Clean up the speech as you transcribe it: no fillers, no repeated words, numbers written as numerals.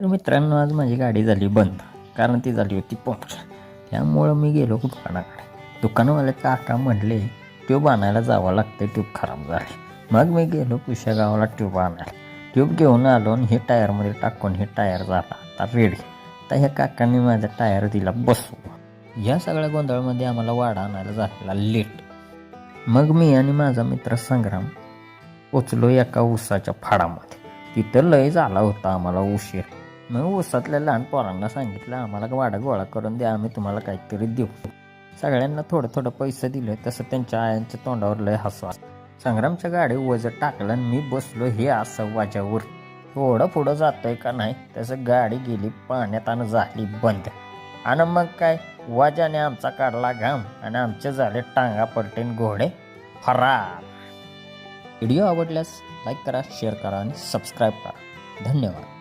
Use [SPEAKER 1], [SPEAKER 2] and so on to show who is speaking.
[SPEAKER 1] तर मित्रांनो, आज माझी गाडी झाली बंद, कारण ती झाली होती पंक्चर. त्यामुळं मी गेलो दुकानाकडे. दुकानवाले काका म्हटले ट्यूब आणायला जावं लागतं, ट्यूब खराब झाली. मग मी गेलो पुष्या गावाला ट्यूब आणायला. ट्यूब घेऊन आलो आणि हे टायरमध्ये टाकून हे टायर झाला आता रेडी. तर ह्या काकांनी माझा टायर दिला बसवून. या सगळ्या गोंधळामध्ये आम्हाला वाडा आणायला झालेला लेट. मग मी आणि माझा मित्र संग्राम पोचलो एका ऊसाच्या फाडामध्ये. तिथं लय झाला होता आम्हाला उशीर. मग ऊसातल्या लहान पोरांना सांगितलं, आम्हाला वाडा गोळा करून द्या, आम्ही तुम्हाला काहीतरी देऊ. सगळ्यांना थोडं थोडं पैसे दिले. तसं त्यांच्या आयांच्या तोंडावर लय हसू. संग्रामच्या गाडी वजन टाकलं आणि मी बसलो हे असं वाजावर. थोडं पुढं जातोय का नाही तसं गाडी गेली पाण्यात आणि झाली बंद. आणि मग काय, वाजाने आमचा काढला घाम आणि आमचे झाले टांगा पलटीन घोडे फरार. व्हिडिओ आवडल्यास लाईक करा, शेअर करा आणि सबस्क्राईब करा. धन्यवाद.